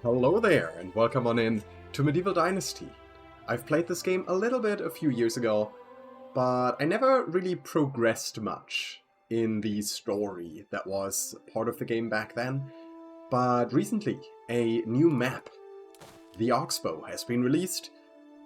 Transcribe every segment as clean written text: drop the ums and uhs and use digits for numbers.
Hello there, and welcome on in to Medieval Dynasty. I've played this game a little bit a few years ago, but I never really progressed much in the story that was part of the game back then. But recently, a new map, the Oxbow, has been released,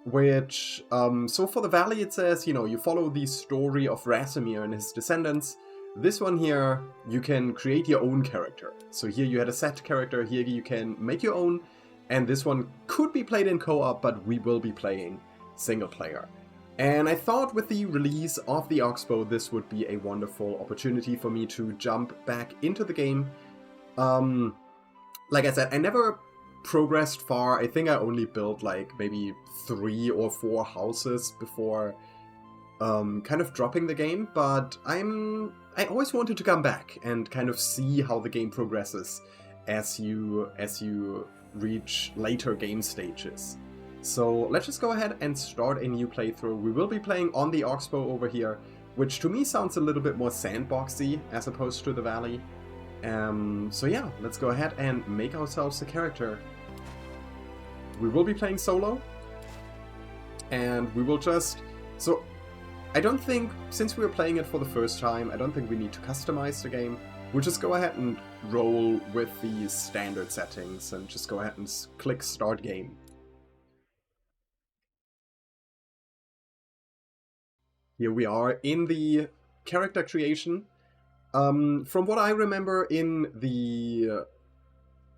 which, so for the Valley it says, you follow the story of Rasimir and his descendants. This one here, you can create your own character. So here you had a set character, here you can make your own, and this one could be played in co-op, but we will be playing single player. And I thought with the release of the Oxbow, this would be a wonderful opportunity for me to jump back into the game. Like I said, I never progressed far. I think I only built like maybe 3 or 4 houses before kind of dropping the game, but I always wanted to come back and kind of see how the game progresses as you reach later game stages. So let's just go ahead and start a new playthrough. We will be playing on the Oxbow over here, which to me sounds a little bit more sandboxy as opposed to the Valley. So yeah, let's go ahead and make ourselves a character. We will be playing solo, and we will just... So, I don't think, since we are playing it for the first time, I don't think we need to customize the game. We'll just go ahead and roll with the standard settings and just go ahead and click Start Game. Here we are in the character creation. From what I remember in the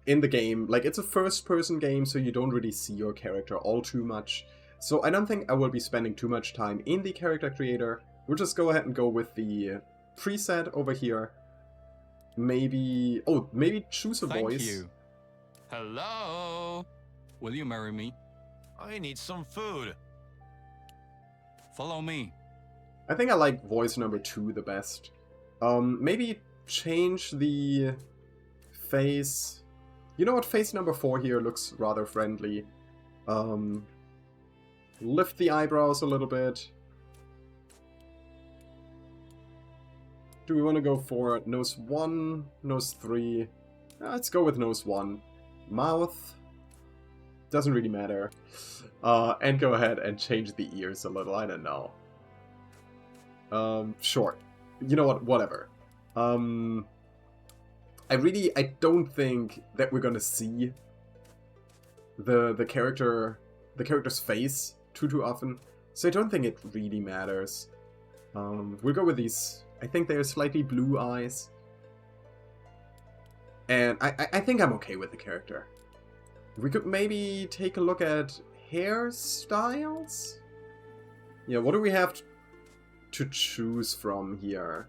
game, like, it's a first-person game, so you don't really see your character all too much. So I don't think I will be spending too much time in the character creator. We'll just go ahead and go with the preset over here. Maybe choose a voice. Thank you. Hello? Will you marry me? I need some food. Follow me. I think I like voice number 2 the best. Maybe change the face. You know what? Face number 4 here looks rather friendly. Lift the eyebrows a little bit. Do we want to go for nose 1, nose 3? Let's go with nose 1. Mouth. Doesn't really matter. And go ahead and change the ears a little. I don't know. Sure. You know what? Whatever. I don't think that we're gonna see the character's face too often, so I don't think it really matters. We'll go with these. I think they're slightly blue eyes, and I think I'm okay with the character. We could maybe take a look at hairstyles. Yeah, what do we have to choose from here?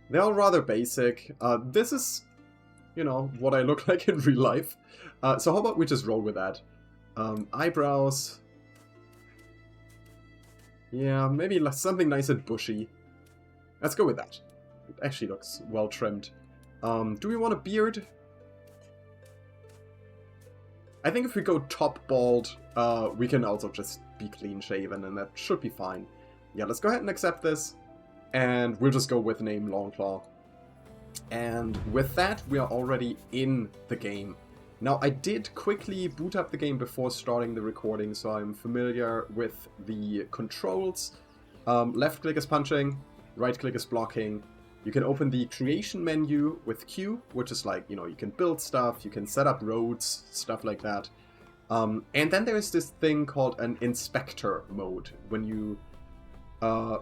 They're all rather basic. This is, what I look like in real life. So how about we just roll with that? Eyebrows. Yeah, maybe something nice and bushy. Let's go with that. It actually looks well trimmed. Do we want a beard? I think if we go top bald, we can also just be clean shaven, and that should be fine. Yeah, let's go ahead and accept this. And we'll just go with name Longclaw. And with that, we are already in the game. Now, I did quickly boot up the game before starting the recording, so I'm familiar with the controls. Left click is punching, right click is blocking. You can open the creation menu with Q, which is like, you can build stuff, you can set up roads, stuff like that. And then there's this thing called an inspector mode. When you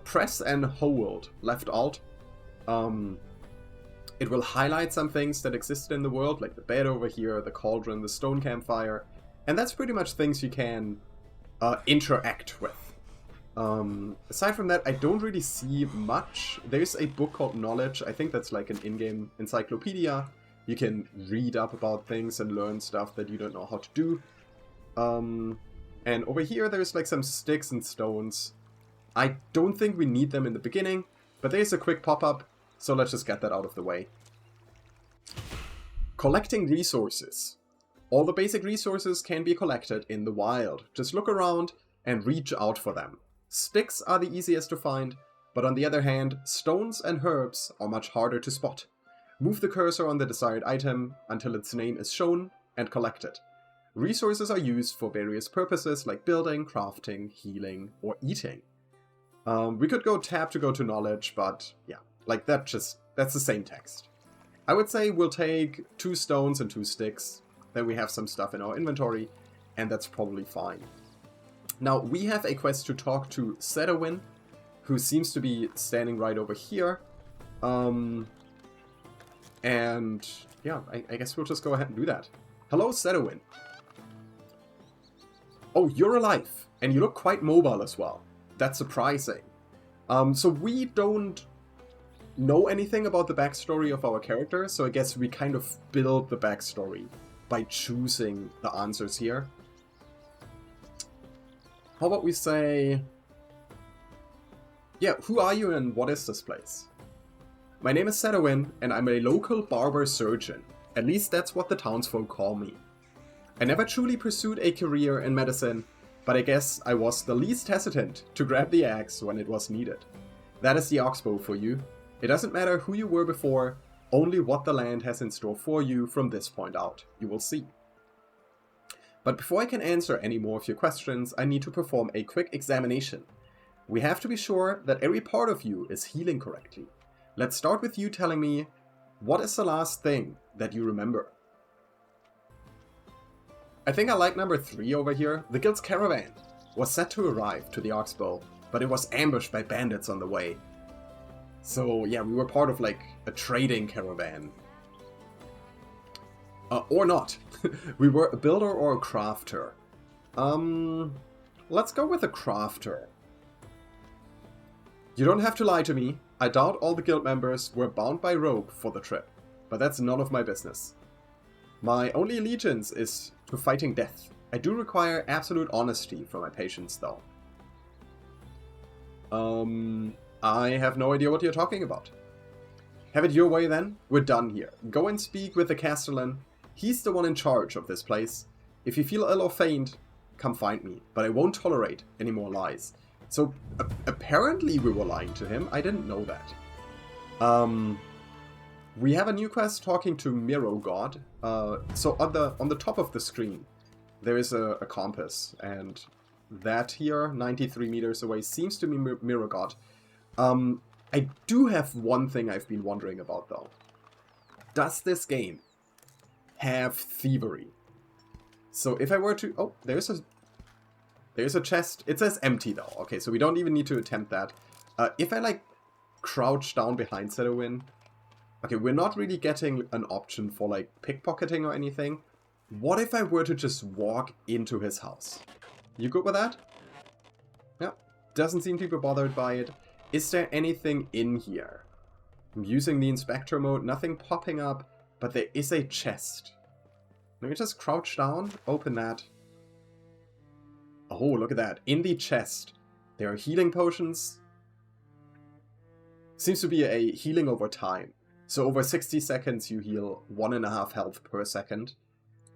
press and hold left alt, it will highlight some things that exist in the world, like the bed over here, the cauldron, the stone campfire, and that's pretty much things you can interact with. Aside from that, I don't really see much. There's a book called Knowledge. I think that's like an in-game encyclopedia. You can read up about things and learn stuff that you don't know how to do. And over here, there's like some sticks and stones. I don't think we need them in the beginning, but there's a quick pop-up. So let's just get that out of the way. Collecting resources. All the basic resources can be collected in the wild. Just look around and reach out for them. Sticks are the easiest to find, but on the other hand, stones and herbs are much harder to spot. Move the cursor on the desired item until its name is shown and collect it. Resources are used for various purposes like building, crafting, healing, or eating. We could go tab to go to knowledge, but yeah, like that's the same text. I would say we'll take 2 stones and 2 sticks, then we have some stuff in our inventory, and that's probably fine. Now, we have a quest to talk to Sedowin, who seems to be standing right over here. And yeah, I guess we'll just go ahead and do that. Hello, Sedowin. Oh, you're alive, and you look quite mobile as well. That's surprising. So we don't know anything about the backstory of our character, so I guess we kind of build the backstory by choosing the answers here. How about we say... Yeah, who are you and what is this place? My name is Sedowin, and I'm a local barber surgeon. At least that's what the townsfolk call me. I never truly pursued a career in medicine, but I guess I was the least hesitant to grab the axe when it was needed. That is the oxbow for you. It doesn't matter who you were before, only what the land has in store for you from this point out. You will see. But before I can answer any more of your questions, I need to perform a quick examination. We have to be sure that every part of you is healing correctly. Let's start with you telling me, what is the last thing that you remember? I think I like number 3 over here. The guild's caravan was set to arrive to the Oxbow, but it was ambushed by bandits on the way. So yeah, we were part of like a trading caravan. Or not. We were a builder or a crafter. Let's go with a crafter. You don't have to lie to me. I doubt all the guild members were bound by rope for the trip, but that's none of my business. My only allegiance is to fighting death. I do require absolute honesty from my patients, though. I have no idea what you're talking about. Have it your way then. We're done here. Go and speak with the Castellan. He's the one in charge of this place. If you feel ill or faint, come find me, but I won't tolerate any more lies. So, apparently we were lying to him. I didn't know that. We have a new quest talking to Miro God. So on the top of the screen, there is a compass, and that here, 93 meters away, seems to be Miro God. I do have one thing I've been wondering about, though. Does this game have thievery? So if I were to... Oh, there's a chest. It says empty, though. Okay, so we don't even need to attempt that. If I, like, crouch down behind Sedowin... Okay, we're not really getting an option for, like, pickpocketing or anything. What if I were to just walk into his house? You good with that? Yeah, doesn't seem to be bothered by it. Is there anything in here? I'm using the inspector mode, nothing popping up, but there is a chest. Let me just crouch down, open that. Oh, look at that. In the chest, there are healing potions. Seems to be a healing over time. So over 60 seconds you heal 1.5 health per second.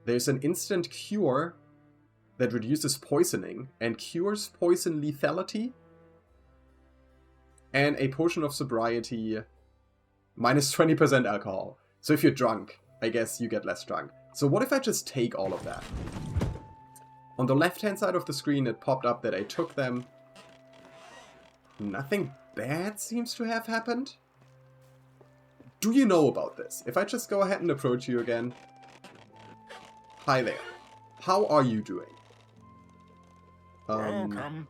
There's an instant cure that reduces poisoning and cures poison lethality. And a potion of sobriety minus 20% alcohol. So if you're drunk, I guess you get less drunk. So what if I just take all of that? On the left-hand side of the screen, it popped up that I took them. Nothing bad seems to have happened. Do you know about this? If I just go ahead and approach you again. Hi there. How are you doing? Welcome.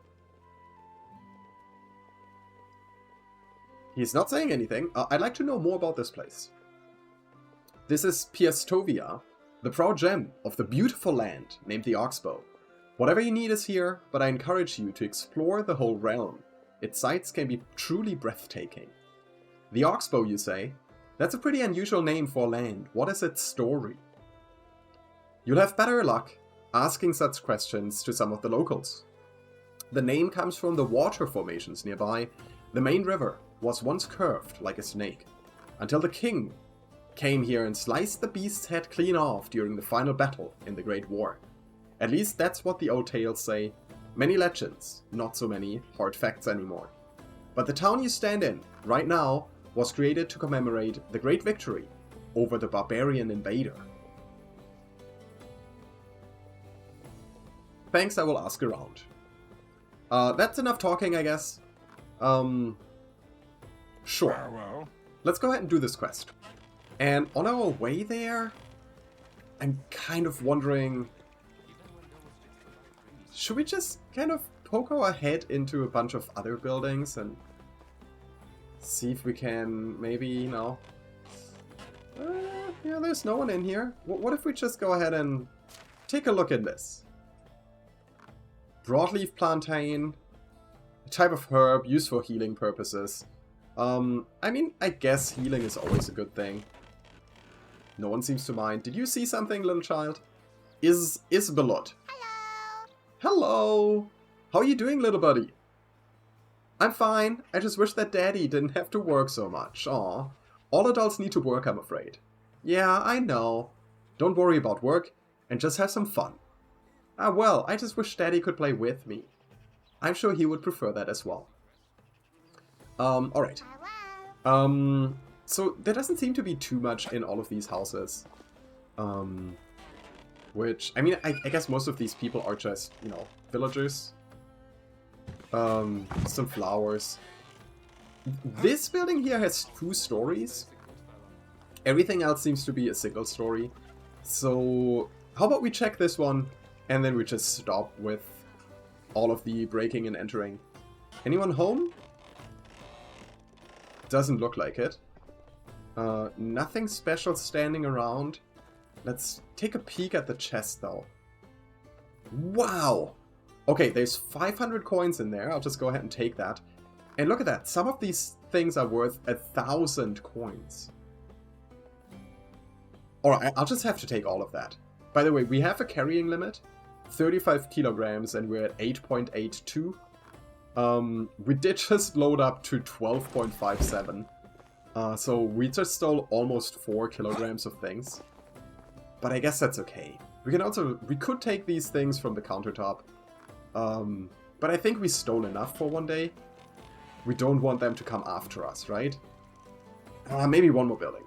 He's not saying anything. I'd like to know more about this place. This is Piastovia, the proud gem of the beautiful land named the Oxbow. Whatever you need is here, but I encourage you to explore the whole realm. Its sights can be truly breathtaking. The Oxbow, you say? That's a pretty unusual name for land. What is its story? You'll have better luck asking such questions to some of the locals. The name comes from the water formations nearby. The main river was once curved like a snake, until the king came here and sliced the beast's head clean off during the final battle in the Great War. At least that's what the old tales say. Many legends, not so many hard facts anymore. But the town you stand in, right now, was created to commemorate the great victory over the barbarian invader? Thanks, I will ask around. That's enough talking, I guess. Sure. Well. Let's go ahead and do this quest. And on our way there, I'm kind of wondering, should we just kind of poke our head into a bunch of other buildings and see if we can maybe, you know... yeah, there's no one in here. What if we just go ahead and take a look at this? Broadleaf plantain, a type of herb used for healing purposes. I mean, I guess healing is always a good thing. No one seems to mind. Did you see something, little child? Isbelot. Hello. Hello! How are you doing, little buddy? I'm fine. I just wish that Daddy didn't have to work so much. Aw. All adults need to work, I'm afraid. Yeah, I know. Don't worry about work, and just have some fun. Ah, well, I just wish Daddy could play with me. I'm sure he would prefer that as well. Alright. Hello. So there doesn't seem to be too much in all of these houses. Which, I mean, I guess most of these people are just, you know, villagers. Some flowers. This building here has 2 stories. Everything else seems to be a single story. So, how about we check this one, and then we just stop with all of the breaking and entering. Anyone home? Doesn't look like it. Nothing special standing around. Let's take a peek at the chest, though. Wow! Okay, there's 500 coins in there. I'll just go ahead and take that. And look at that. Some of these things are worth 1,000 coins. Alright, I'll just have to take all of that. By the way, we have a carrying limit. 35 kilograms, and we're at 8.82. We did just load up to 12.57. So we just stole almost 4 kilograms of things. But I guess that's okay. We could take these things from the countertop. But I think we stole enough for one day. We don't want them to come after us, right? Maybe one more building.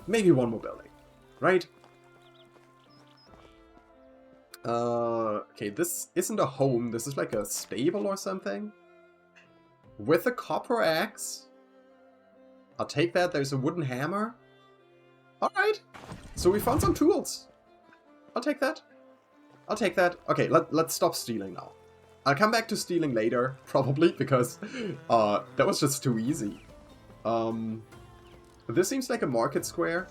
Maybe one more building. Right? Okay, this isn't a home. This is like a stable or something. With a copper axe. I'll take that. There's a wooden hammer. Alright. So we found some tools. I'll take that. I'll take that. Okay, let's stop stealing now. I'll come back to stealing later, probably, because that was just too easy. This seems like a market square.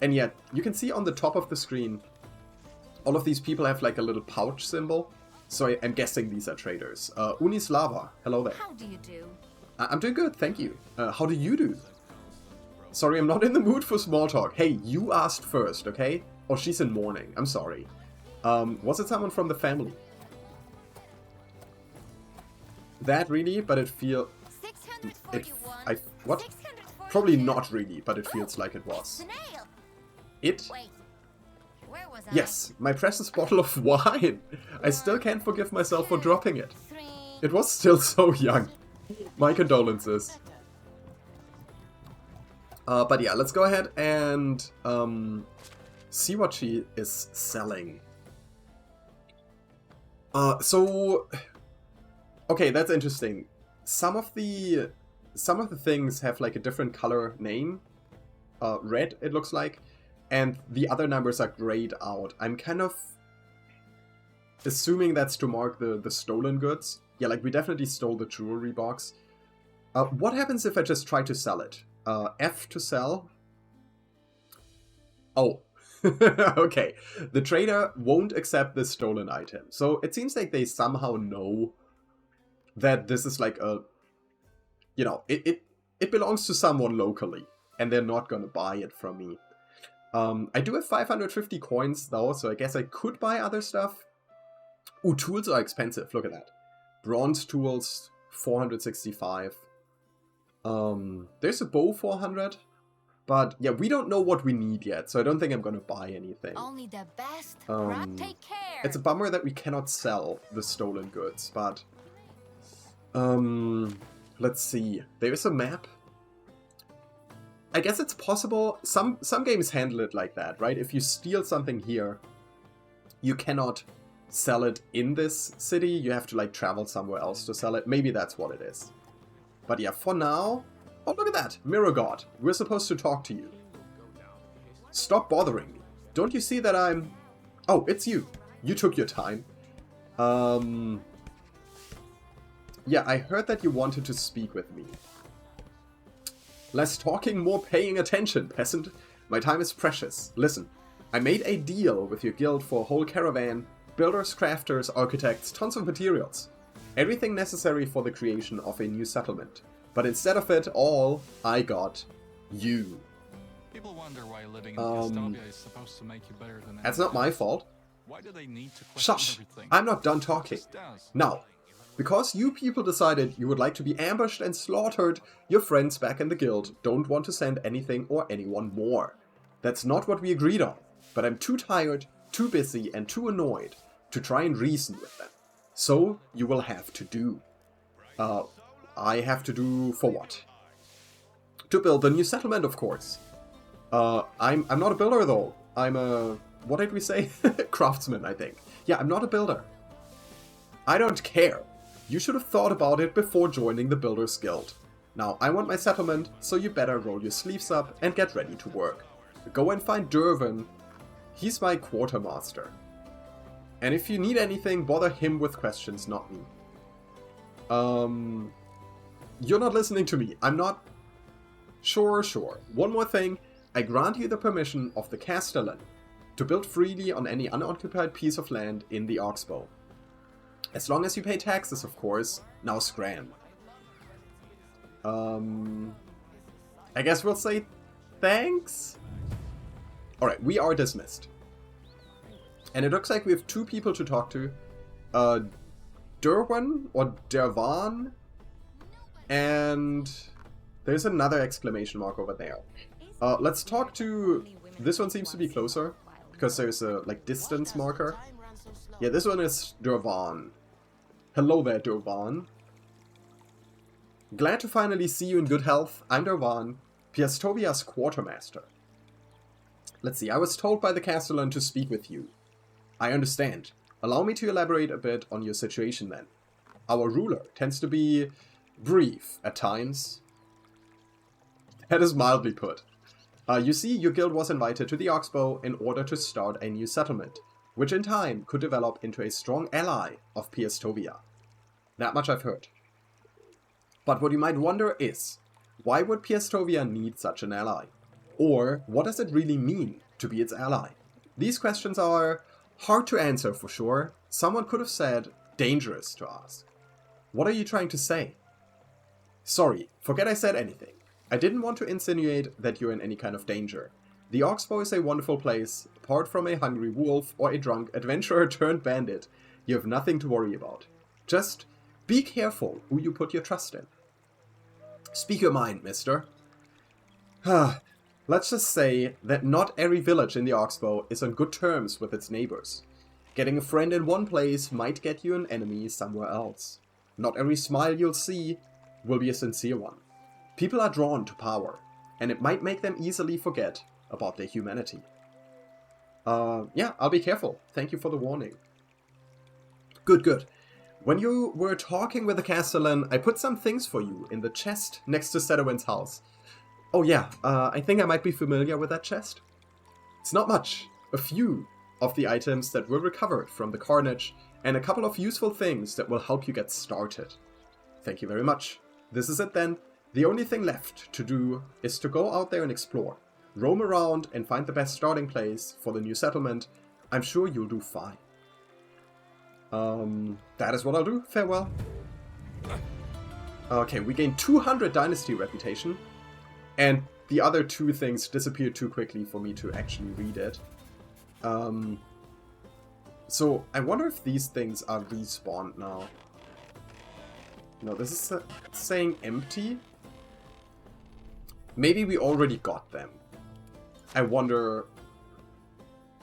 And yet, you can see on the top of the screen, all of these people have like a little pouch symbol. So I'm guessing these are traders. Unislava, hello there. How do you do? I'm doing good, thank you. How do you do? Sorry, I'm not in the mood for small talk. Hey, you asked first, okay? Oh, she's in mourning. I'm sorry. Was it someone from the family? That really, but it feels... 641. What? 641. Probably not really, but it feels like it was. Snail. It? Wait. Where was I? Yes, my precious bottle of wine. I still can't forgive myself for dropping it. 3. It was still so young. My condolences. But yeah, let's go ahead and see what she is selling. Okay, that's interesting. Some of the things have like a different color name. Red, it looks like. And the other numbers are grayed out. I'm kind of assuming that's to mark the stolen goods. Yeah, like we definitely stole the jewelry box. What happens if I just try to sell it? F to sell? Oh. Okay. The trader won't accept this stolen item. So it seems like they somehow know that this is like a... You know, it belongs to someone locally. And they're not gonna buy it from me. I do have 550 coins though, so I guess I could buy other stuff. Ooh, tools are expensive, look at that. Bronze tools, 465. There's a bow, 400. But yeah, we don't know what we need yet, so I don't think I'm gonna buy anything. Only the best. Take care. It's a bummer that we cannot sell the stolen goods, but... let's see. There's a map. I guess it's possible. Some games handle it like that, right? If you steal something here, you cannot sell it in this city. You have to like travel somewhere else to sell it. Maybe that's what it is. But yeah, for now... Oh, look at that! Mirror God, we're supposed to talk to you. Stop bothering me. Don't you see that I'm... Oh, it's you. You took your time. Yeah, I heard that you wanted to speak with me. Less talking, more paying attention, peasant. My time is precious. Listen, I made a deal with your guild for a whole caravan. Builders, crafters, architects, tons of materials. Everything necessary for the creation of a new settlement. But instead of it all, I got you. People wonder why living in Dystopia is supposed to make you better than That's not my fault. Why do they need to question Shush! everything? I'm not done talking. It does. Now, because you people decided you would like to be ambushed and slaughtered, your friends back in the guild don't want to send anything or anyone more. That's not what we agreed on, but I'm too tired, too busy, and too annoyed to try and reason with them. So, you will have to do. I have to do for what? To build the new settlement, of course. I'm not a builder, though. I'm a... What did we say? Craftsman, I think. Yeah, I'm not a builder. I don't care. You should have thought about it before joining the Builders Guild. Now, I want my settlement, so you better roll your sleeves up and get ready to work. Go and find Dervin. He's my quartermaster. And if you need anything, bother him with questions, not me. You're not listening to me. I'm not... Sure. One more thing. I grant you the permission of the Castellan to build freely on any unoccupied piece of land in the Oxbow. As long as you pay taxes, of course. Now scram. I guess we'll say thanks? Alright, we are dismissed. And it looks like we have two people to talk to. Derwin or Dervan. And there's another exclamation mark over there. Let's talk to... This one seems to be closer, because there's a like distance marker. Yeah, this one is Dervan. Hello there, Dervan. Glad to finally see you in good health. I'm Dervan, Piastovia's quartermaster. Let's see, I was told by the Castellan to speak with you. I understand. Allow me to elaborate a bit on your situation then. Our ruler tends to be brief at times. That is mildly put. You see, your guild was invited to the Oxbow in order to start a new settlement, which in time could develop into a strong ally of Piastovia. That much I've heard. But what you might wonder is, why would Piastovia need such an ally? Or, what does it really mean to be its ally? These questions are hard to answer for sure. Someone could have said, dangerous to ask. What are you trying to say? Sorry, forget I said anything. I didn't want to insinuate that you're in any kind of danger. The Oxbow is a wonderful place. Apart from a hungry wolf or a drunk adventurer turned bandit, you have nothing to worry about. Just be careful who you put your trust in. Speak your mind, mister. Let's just say that not every village in the Oxbow is on good terms with its neighbors. Getting a friend in one place might get you an enemy somewhere else. Not every smile you'll see will be a sincere one. People are drawn to power, and it might make them easily forget about their humanity. Yeah, I'll be careful. Thank you for the warning. Good. When you were talking with the Castellan, I put some things for you in the chest next to Sedowin's house. Oh yeah, I think I might be familiar with that chest. It's not much. A few of the items that were recovered from the carnage, and a couple of useful things that will help you get started. Thank you very much. This is it then. The only thing left to do is to go out there and explore. Roam around and find the best starting place for the new settlement. I'm sure you'll do fine. That is what I'll do. Farewell. Okay, we gained 200 Dynasty reputation. And the other two things disappeared too quickly for me to actually read it. So, I wonder if these things are respawned now. No, this is saying empty. Maybe we already got them. I wonder...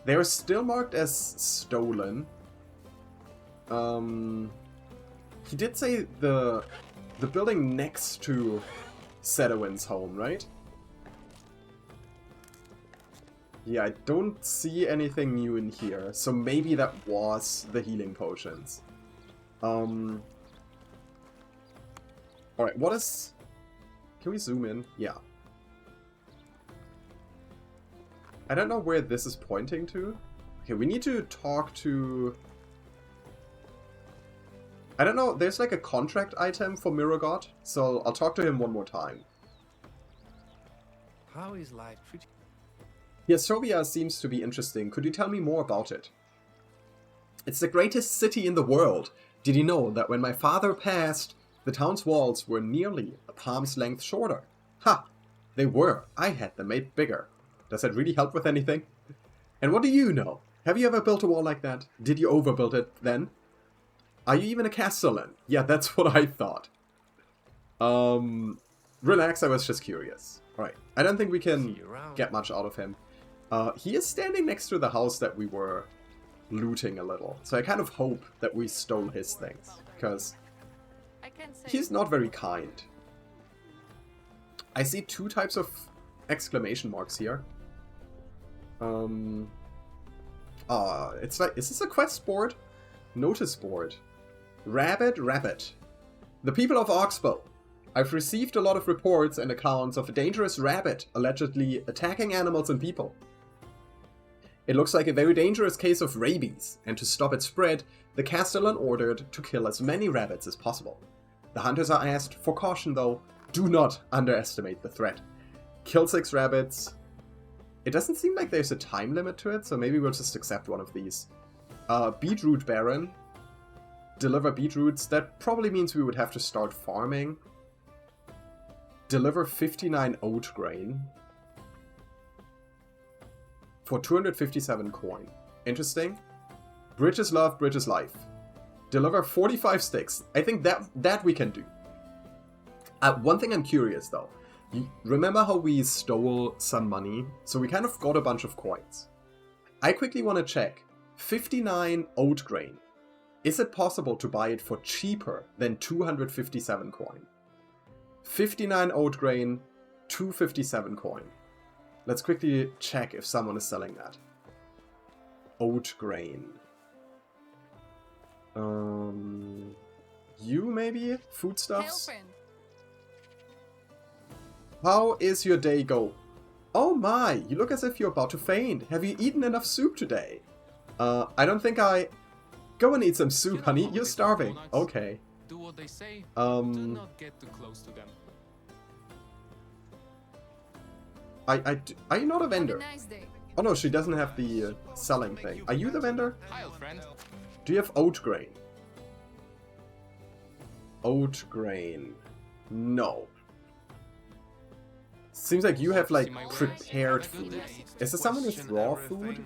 They're still marked as stolen. He did say the building next to Sedowin's home, right? Yeah, I don't see anything new in here, so maybe that was the healing potions. Alright, what is... Can we zoom in? Yeah. I don't know where this is pointing to. Okay, we need to talk to... I don't know, there's like a contract item for Mirror God, so I'll talk to him one more time. How is life treating? Yeah, Sovia seems to be interesting. Could you tell me more about it? It's the greatest city in the world. Did you know that when my father passed, the town's walls were nearly a palm's length shorter? Ha! They were. I had them made bigger. Does that really help with anything? And what do you know? Have you ever built a wall like that? Did you overbuild it then? Are you even a castellan? Yeah, that's what I thought. Relax, I was just curious. Alright, I don't think we can get much out of him. He is standing next to the house that we were looting a little. So I kind of hope that we stole his things. Because he's not very kind. I see 2 types of exclamation marks here. It's like, is this a quest board? Notice board. Rabbit, rabbit. The people of Oxbow. I've received a lot of reports and accounts of a dangerous rabbit allegedly attacking animals and people. It looks like a very dangerous case of rabies, and to stop its spread, the Castellan ordered to kill as many rabbits as possible. The hunters are asked for caution though, do not underestimate the threat. Kill 6 rabbits. It doesn't seem like there's a time limit to it, so maybe we'll just accept one of these. Beetroot Baron. Deliver beetroots. That probably means we would have to start farming. Deliver 59 oat grain. For 257 coin. Interesting. Bridge is love, bridge is life. Deliver 45 sticks. I think that we can do. One thing I'm curious though. You remember how we stole some money? So we kind of got a bunch of coins. I quickly want to check. 59 oat grain. Is it possible to buy it for cheaper than 257 coin? 59 oat grain, 257 coin. Let's quickly check if someone is selling that. Oat grain. You maybe? Foodstuffs? How is your day go? Oh my, you look as if you're about to faint. Have you eaten enough soup today? I don't think I... Go and eat some soup, honey. You're starving. Okay. Do what they say. Do not get too close to them. Are you not a vendor? Oh no, she doesn't have the selling thing. Are you the vendor? Hi, old friend. Do you have oat grain? Oat grain. No. Seems like you have like prepared food. Is there someone with raw food?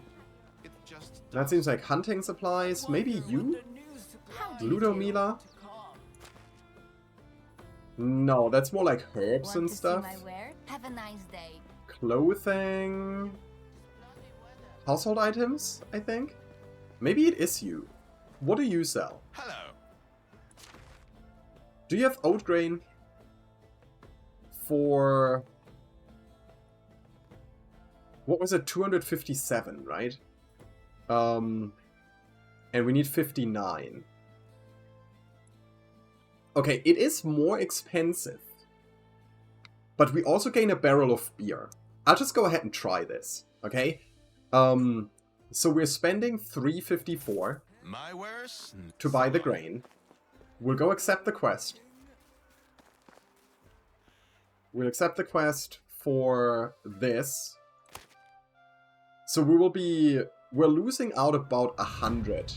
That seems like hunting supplies. Maybe you? Ludomila? No, that's more like herbs and stuff. Have a nice day. Clothing. Household items, I think? Maybe it is you. What do you sell? Hello. Do you have oat grain? For... What was it? 257, right? And we need 59. Okay, it is more expensive. But we also gain a barrel of beer. I'll just go ahead and try this, okay? So we're spending 354 My wares to buy the grain. We'll go accept the quest. We'll accept the quest for this. So we will be... We're losing out about 100.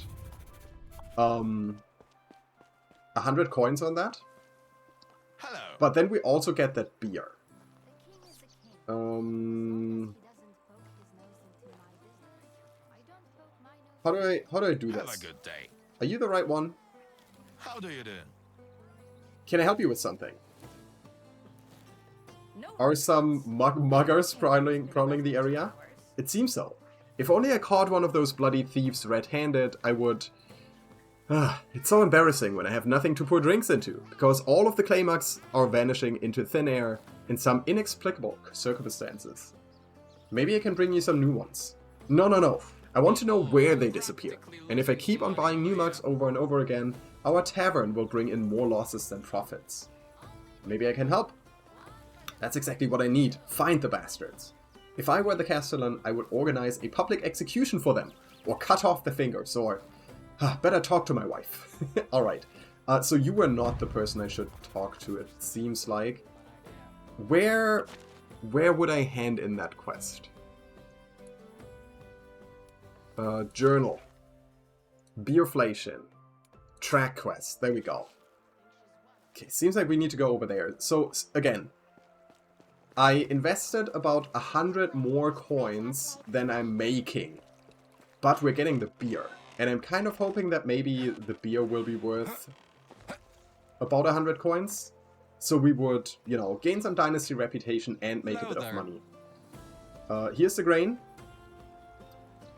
100 coins on that. Hello. But then we also get that beer. How do I do Have this? a good day. Are you the right one? How do you do? Can I help you with something? Are some muggers prowling the area? It seems so. If only I caught one of those bloody thieves red-handed, I would... It's so embarrassing when I have nothing to pour drinks into, because all of the clay mugs are vanishing into thin air in some inexplicable circumstances. Maybe I can bring you some new ones. No, no, no. I want to know where they disappear. And if I keep on buying new mugs over and over again, our tavern will bring in more losses than profits. Maybe I can help. That's exactly what I need. Find the bastards. If I were the Castellan, I would organize a public execution for them. Or cut off the fingers, or... better talk to my wife. Alright. So you were not the person I should talk to, it seems like. Where would I hand in that quest? Journal. Beerflation. Track quest. There we go. Okay, seems like we need to go over there. So, again, I invested about 100 more coins than I'm making. But we're getting the beer. And I'm kind of hoping that maybe the beer will be worth about 100 coins. So we would, you know, gain some Dynasty reputation and make a bit of money. Here's the grain.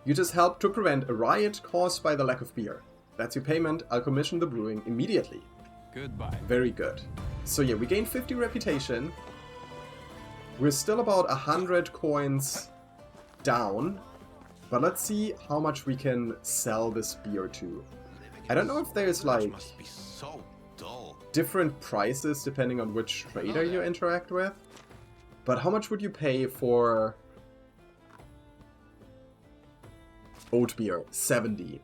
You just helped to prevent a riot caused by the lack of beer. That's your payment. I'll commission the brewing immediately. Goodbye. Very good. So yeah, we gained 50 reputation. We're still about 100 coins down. But let's see how much we can sell this beer to. I don't know if there's like Must be so dull. different prices depending on which trader you interact with. But how much would you pay for oat beer? 70.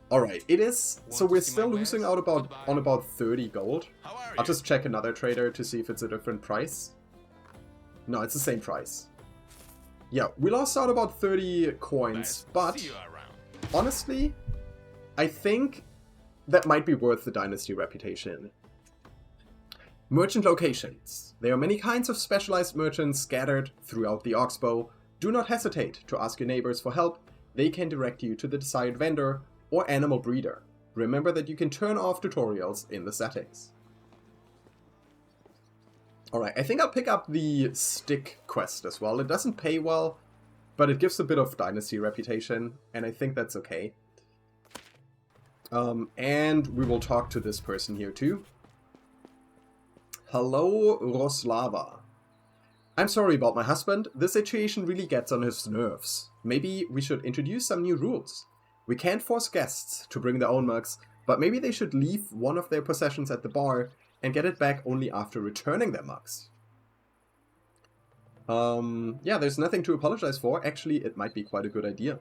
Alright, it is. So Want to we're see still my losing wares? out Goodbye. on about 30 gold. How are I'll you? just check another trader to see if it's a different price. No, it's the same price. Yeah, we lost out about 30 coins, Nice. but See you around. honestly, I think that might be worth the Dynasty reputation. Merchant locations. There are many kinds of specialized merchants scattered throughout the Oxbow. Do not hesitate to ask your neighbors for help. They can direct you to the desired vendor or animal breeder. Remember that you can turn off tutorials in the settings. Alright, I think I'll pick up the stick quest as well. It doesn't pay well, but it gives a bit of Dynasty reputation, and I think that's okay. And we will talk to this person here too. Hello, Roslava. I'm sorry about my husband. This situation really gets on his nerves. Maybe we should introduce some new rules. We can't force guests to bring their own mugs, but maybe they should leave one of their possessions at the bar and get it back only after returning their mugs. Yeah, there's nothing to apologize for. Actually, it might be quite a good idea.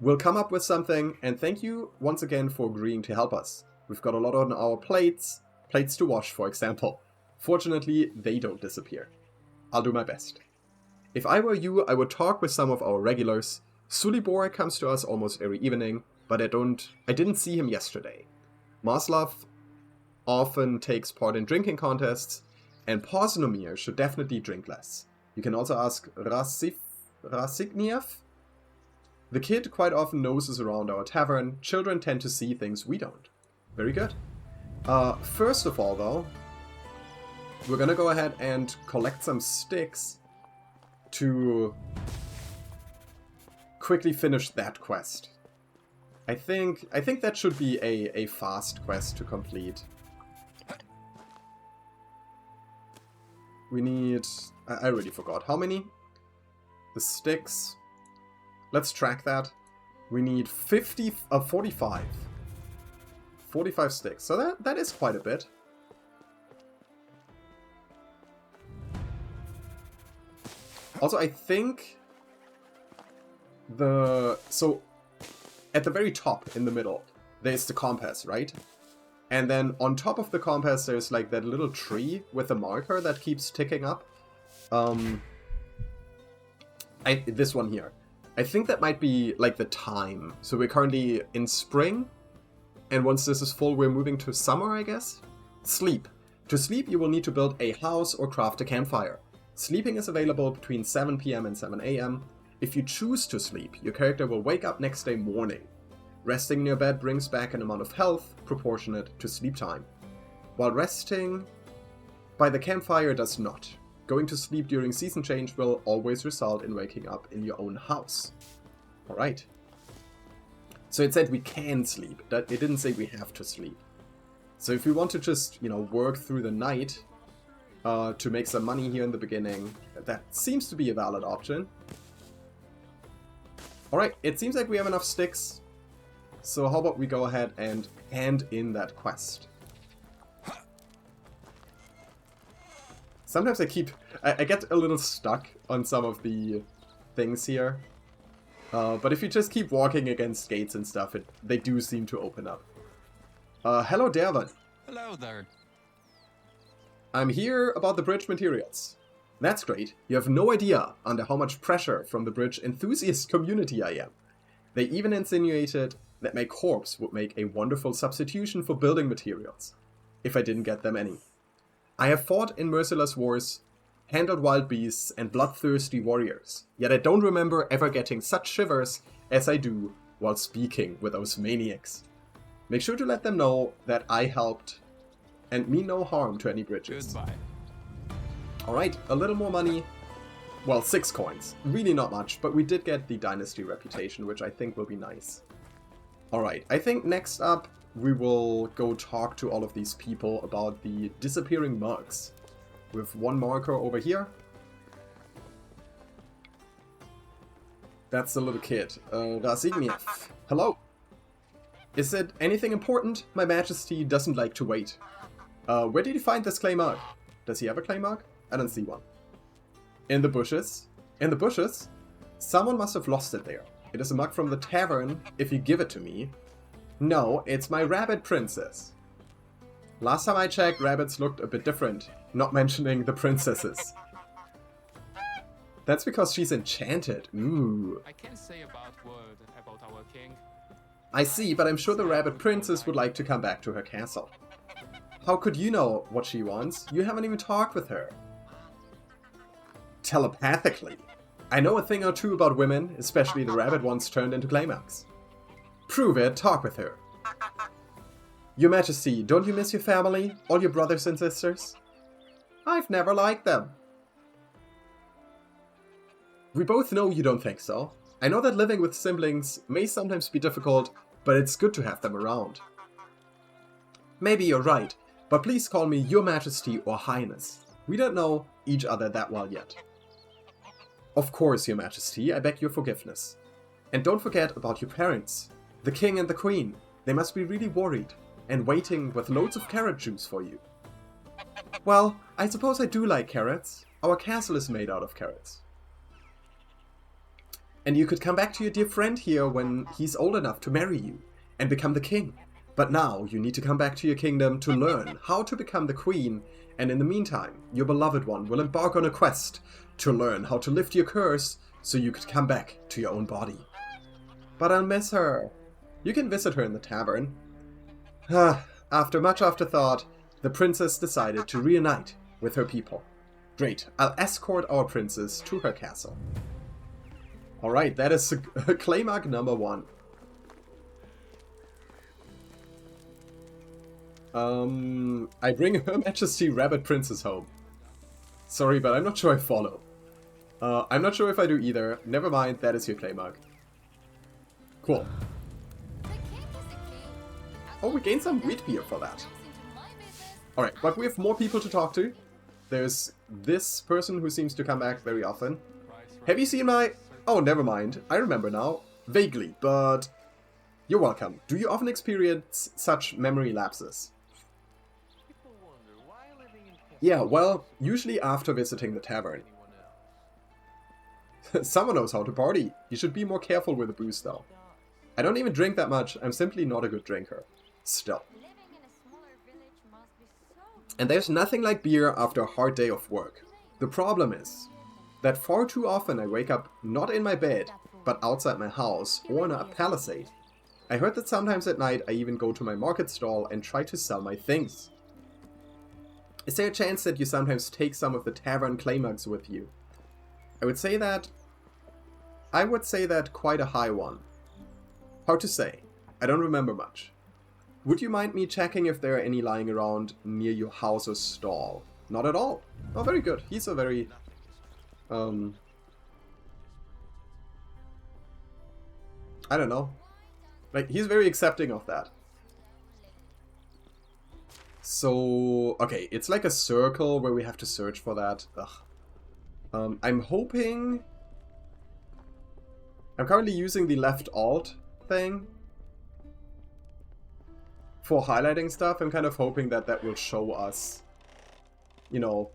We'll come up with something, and thank you once again for agreeing to help us. We've got a lot on our plates. Plates to wash, for example. Fortunately, they don't disappear. I'll do my best. If I were you, I would talk with some of our regulars. Sulibor comes to us almost every evening, but I didn't see him yesterday. Maslav often takes part in drinking contests, and Poznomir should definitely drink less. You can also ask Rasigniev. The kid quite often noses around our tavern. Children tend to see things we don't. Very good. First of all, though, we're gonna go ahead and collect some sticks to quickly finish that quest. I think that should be a fast quest to complete. We need... I already forgot. How many? The sticks. Let's track that. We need 45. 45 sticks. So that is quite a bit. Also, I think so at the very top in the middle, there's the compass, right? And then on top of the compass, there's like that little tree with a marker that keeps ticking up. This one here. I think that might be like the time. So we're currently in spring. And once this is full, we're moving to summer, I guess? Sleep. To sleep, you will need to build a house or craft a campfire. Sleeping is available between 7 PM and 7 AM. If you choose to sleep, your character will wake up next day morning. Resting in your bed brings back an amount of health proportionate to sleep time, while resting by the campfire does not. Going to sleep during season change will always result in waking up in your own house. Alright. So it said we can sleep, that it didn't say we have to sleep. So if we want to just, work through the night, to make some money here in the beginning. That seems to be a valid option. Alright, it seems like we have enough sticks. So how about we go ahead and hand in that quest. Sometimes I get a little stuck on some of the things here. But if you just keep walking against gates and stuff, they do seem to open up. Hello, Dervan. Hello there. I'm here about the bridge materials. That's great. You have no idea under how much pressure from the bridge enthusiast community I am. They even insinuated that my corpse would make a wonderful substitution for building materials, if I didn't get them any. I have fought in merciless wars, handled wild beasts and bloodthirsty warriors, yet I don't remember ever getting such shivers as I do while speaking with those maniacs. Make sure to let them know that I helped and mean no harm to any bridges. Goodbye. Alright, a little more money. Well, 6 coins. Really not much, but we did get the Dynasty reputation, which I think will be nice. Alright, I think next up we will go talk to all of these people about the disappearing mugs. With one marker over here. That's the little kid. Rasigniev. Hello. Is it anything important? My Majesty doesn't like to wait. Where did you find this clay mug? Does he have a clay mug? I don't see one. In the bushes. In the bushes? Someone must have lost it there. It is a mug from the tavern, if you give it to me. No, it's my rabbit princess. Last time I checked, rabbits looked a bit different, not mentioning the princesses. That's because she's enchanted. Ooh. I can't say a bad word about our king. I see, but I'm sure the rabbit princess would like to come back to her castle. How could you know what she wants? You haven't even talked with her. Telepathically. I know a thing or two about women, especially the rabbit ones turned into clay mugs. Prove it, talk with her. Your Majesty, don't you miss your family? All your brothers and sisters? I've never liked them. We both know you don't think so. I know that living with siblings may sometimes be difficult, but it's good to have them around. Maybe you're right, but please call me Your Majesty or Highness. We don't know each other that well yet. Of course, Your Majesty, I beg your forgiveness. And don't forget about your parents, the King and the Queen. They must be really worried and waiting with loads of carrot juice for you. Well, I suppose I do like carrots. Our castle is made out of carrots. And you could come back to your dear friend here when he's old enough to marry you and become the king. But now you need to come back to your kingdom to learn how to become the queen, and in the meantime, your beloved one will embark on a quest to learn how to lift your curse so you could come back to your own body. But I'll miss her. You can visit her in the tavern. After much afterthought, the princess decided to reunite with her people. Great, I'll escort our princess to her castle. Alright, that is clay mug number 1. I bring Her Majesty Rabbit Princess home. Sorry, but I'm not sure I follow. I'm not sure if I do either. Never mind, that is your clay mug. Cool. Oh, we gained some wheat beer for that. Alright, but we have more people to talk to. There's this person who seems to come back very often. Have you seen my... Oh, never mind. I remember now. Vaguely, but... You're welcome. Do you often experience such memory lapses? Yeah, well, usually after visiting the tavern. Someone knows how to party. You should be more careful with the booze, though. I don't even drink that much. I'm simply not a good drinker. Still. And there's nothing like beer after a hard day of work. The problem is that far too often I wake up not in my bed, but outside my house or in a palisade. I heard that sometimes at night I even go to my market stall and try to sell my things. Is there a chance that you sometimes take some of the tavern clay mugs with you? I would say that quite a high one. Hard to say. I don't remember much. Would you mind me checking if there are any lying around near your house or stall? Not at all. Oh, very good. He's a very... I don't know. Like, he's very accepting of that. So, okay, it's like a circle where we have to search for that. Ugh. I'm hoping... I'm currently using the left alt thing for highlighting stuff. I'm kind of hoping that that will show us, you know,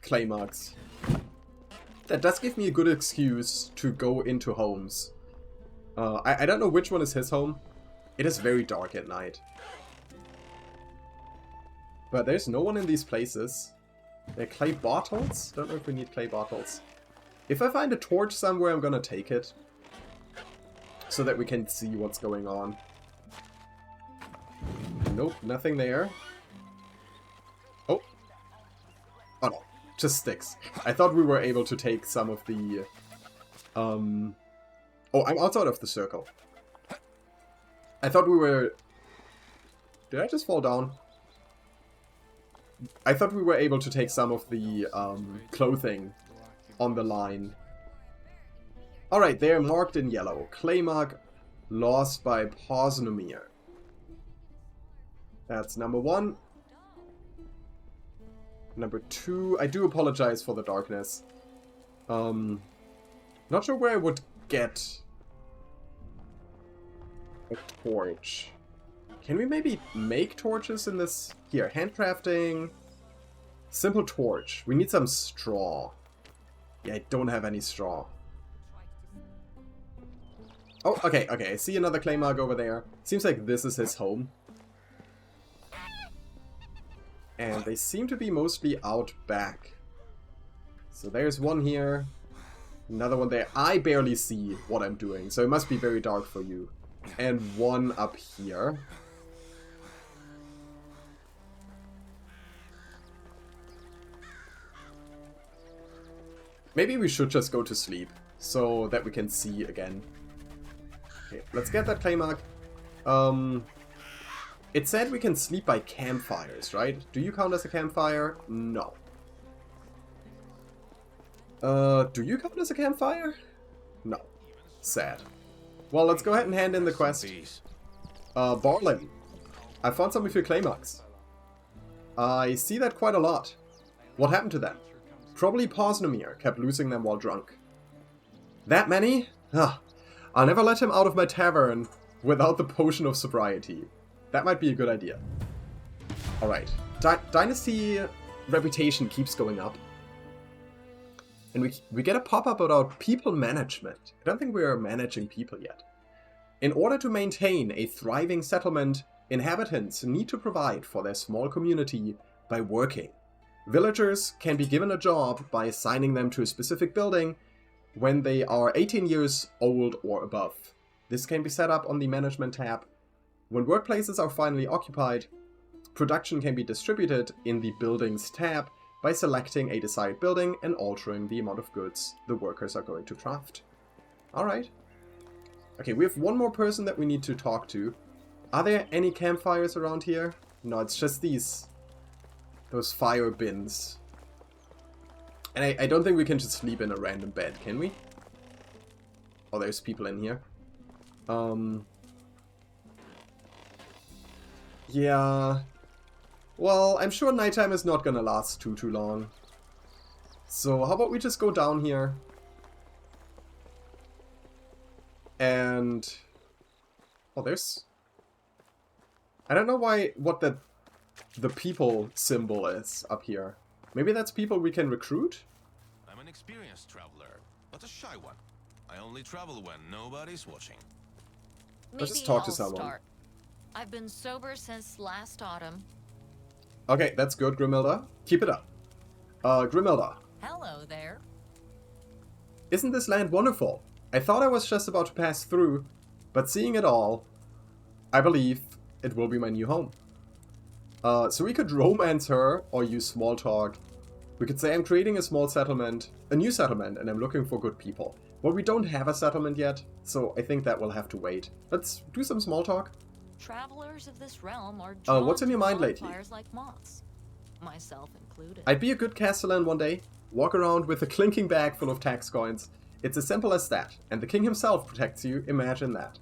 clay marks. That does give me a good excuse to go into homes. I don't know which one is his home. It is very dark at night. But there's no one in these places. They're clay bottles? Don't know if we need clay bottles. If I find a torch somewhere, I'm gonna take it. So that we can see what's going on. Nope, nothing there. Oh. Oh no, just sticks. I thought we were able to take some of the... Oh, I'm outside of the circle. I thought we were... Did I just fall down? I thought we were able to take some of the clothing on the line. Alright, they're marked in yellow. Clay mark lost by Posnomir. That's number 1. Number 2, I do apologize for the darkness. Not sure where I would get a torch. Can we maybe make torches in this? Here, handcrafting. Simple torch. We need some straw. Yeah, I don't have any straw. Oh, okay, okay. I see another clay mark over there. Seems like this is his home. And they seem to be mostly out back. So there's one here. Another one there. I barely see what I'm doing, so it must be very dark for you. And one up here. Maybe we should just go to sleep, so that we can see again. Okay, let's get that clay mark. It said we can sleep by campfires, right? Do you count as a campfire? No. Do you count as a campfire? No. Sad. Well, let's go ahead and hand in the quest. Barlin. I found some of your clay marks. I see that quite a lot. What happened to them? Probably Posnomir kept losing them while drunk. That many? Ah, I'll never let him out of my tavern without the potion of sobriety. That might be a good idea. Alright. Dynasty reputation keeps going up. And we get a pop-up about people management. I don't think we are managing people yet. In order to maintain a thriving settlement, inhabitants need to provide for their small community by working. Villagers can be given a job by assigning them to a specific building when they are 18 years old or above. This can be set up on the Management tab. When workplaces are finally occupied, production can be distributed in the Buildings tab by selecting a desired building and altering the amount of goods the workers are going to craft. Alright. Okay, we have one more person that we need to talk to. Are there any campfires around here? No, it's just those fire bins. And I don't think we can just sleep in a random bed, can we? Oh, there's people in here. Yeah. Well, I'm sure nighttime is not gonna last too long. So how about we just go down here. And... oh, there's... I don't know what the people symbol is up here. Maybe that's people we can recruit? I'm an experienced traveler, but a shy one. I only travel when nobody's watching. Let's just talk to someone. Start. I've been sober since last autumn. Okay, that's good, Grimilda. Keep it up. Grimilda. Hello there. Isn't this land wonderful? I thought I was just about to pass through, but seeing it all, I believe it will be my new home. So we could romance her or use small talk. We could say I'm creating a new settlement, and I'm looking for good people. Well, we don't have a settlement yet, so I think that will have to wait. Let's do some small talk. Travelers of this realm are drawn what's in your to mind lately? bonfires like moths, myself included. I'd be a good castellan one day. Walk around with a clinking bag full of tax coins. It's as simple as that. And the king himself protects you. Imagine that.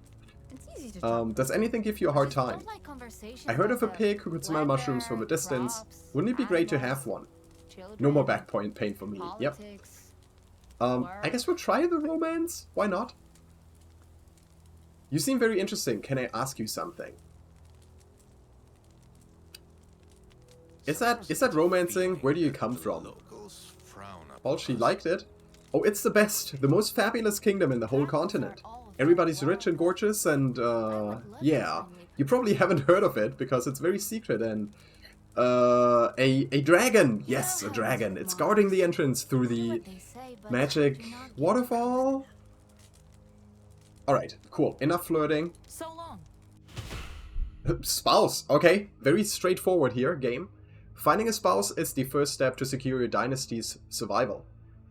It's easy easy to talk. Does anything give you a hard time? Don't like conversations I heard of a about pig who could smell mushrooms from a weather, distance. crops, Wouldn't it be great to have animals, one? children, No more back pain for me. Yep. politics. I guess we'll try the romance. Why not? You seem very interesting. Can I ask you something? Is that romancing? Where do you come from? Locals frown Well, she liked it. Oh, it's the best. The most fabulous kingdom in the whole continent. Everybody's rich and gorgeous and, yeah. You probably haven't heard of it because it's very secret and, a dragon! Yes, a dragon. It's guarding the entrance through the magic waterfall. Alright, cool. Enough flirting. So long. Spouse. Okay, very straightforward here, game. Finding a spouse is the first step to secure your dynasty's survival.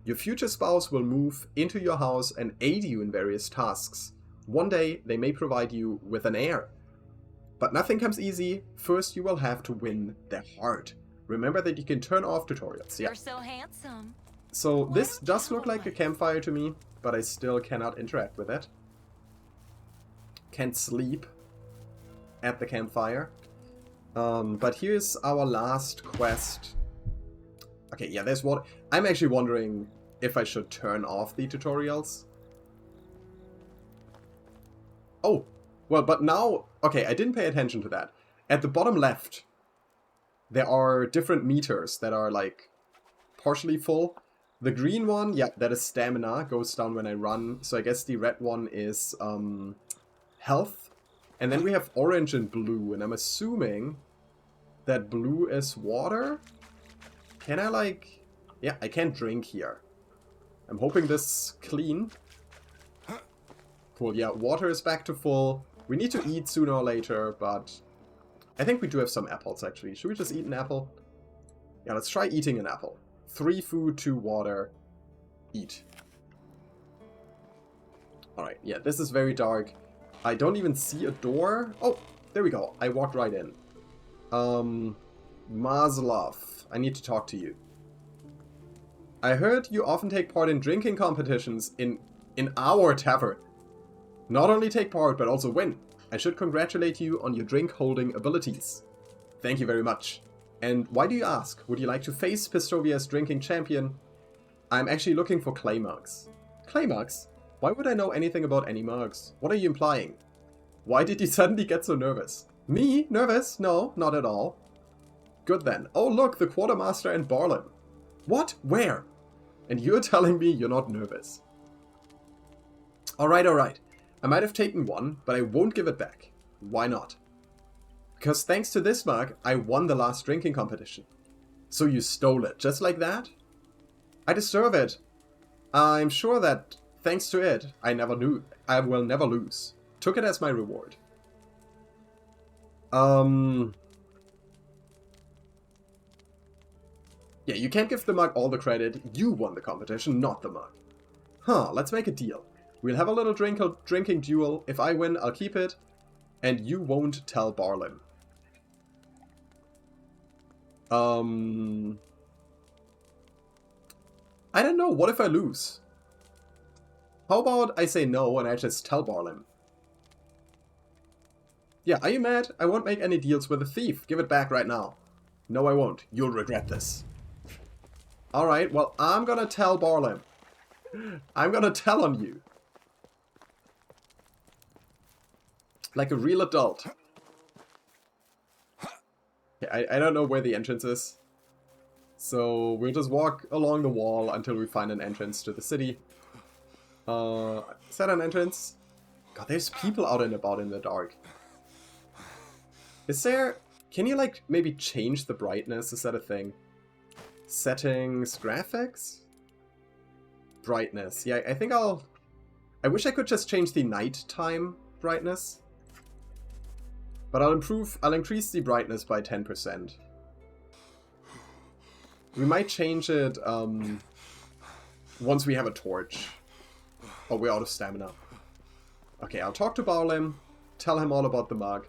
Your future spouse will move into your house and aid you in various tasks. One day, they may provide you with an heir. But nothing comes easy. First, you will have to win their heart. Remember that you can turn off tutorials. Yeah. You're so handsome. So this does look like a campfire to me, but I still cannot interact with it. Can't sleep at the campfire. But here's our last quest. Okay, yeah, there's what... I'm actually wondering if I should turn off the tutorials. Oh, well, but now... Okay, I didn't pay attention to that. At the bottom left, there are different meters that are, like, partially full. The green one, yeah, that is stamina, goes down when I run. So I guess the red one is health. And then we have orange and blue, and I'm assuming that blue is water? Can I, like... Yeah, I can't drink here. I'm hoping this is clean. Cool, yeah, water is back to full. We need to eat sooner or later, but... I think we do have some apples, actually. Should we just eat an apple? Yeah, let's try eating an apple. 3 food, 2 water. Eat. Alright, yeah, this is very dark. I don't even see a door. Oh, there we go. I walked right in. Maslov, I need to talk to you. I heard you often take part in drinking competitions in our tavern. Not only take part, but also win. I should congratulate you on your drink-holding abilities. Thank you very much. And why do you ask? Would you like to face Pistovia's drinking champion? I'm actually looking for clay mugs. Clay mugs? Why would I know anything about any mugs? What are you implying? Why did you suddenly get so nervous? Me? Nervous? No, not at all. Good then. Oh look, the quartermaster and Barlim. What? Where? And you're telling me you're not nervous. Alright, alright. I might have taken one, but I won't give it back. Why not? Because thanks to this mug, I won the last drinking competition. So you stole it, just like that? I deserve it. I'm sure that, thanks to it, I will never lose. Took it as my reward. Yeah, you can't give the mug all the credit. You won the competition, not the mug. Huh, let's make a deal. We'll have a little drinking duel. If I win, I'll keep it. And you won't tell Barlim. I don't know. What if I lose? How about I say no and I just tell Barlim? Yeah, are you mad? I won't make any deals with a thief. Give it back right now. No, I won't. You'll regret this. Alright, well, I'm gonna tell Barlim. I'm gonna tell on you. Like a real adult. Okay, I don't know where the entrance is. So we'll just walk along the wall until we find an entrance to the city. Is that an entrance? God, there's people out and about in the dark. Is there... Can you, like, maybe change the brightness? Is that a thing? Settings, graphics? Brightness. Yeah, I think I'll... I wish I could just change the nighttime brightness. But I'll increase the brightness by 10%. We might change it, once we have a torch. Oh, we're out of stamina. Okay, I'll talk to Barlim, tell him all about the mug.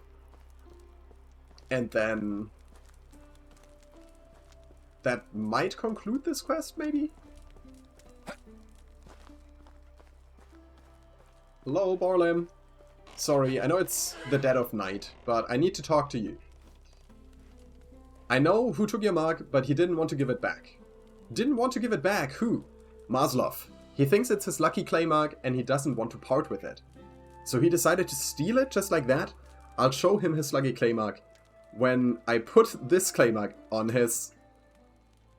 And then... that might conclude this quest, maybe? Hello, Barlim. Sorry, I know it's the dead of night, but I need to talk to you. I know who took your mug, but he didn't want to give it back. Didn't want to give it back? Who? Maslov. He thinks it's his lucky clay mug and he doesn't want to part with it. So he decided to steal it just like that? I'll show him his lucky clay mug when I put this clay mug on his...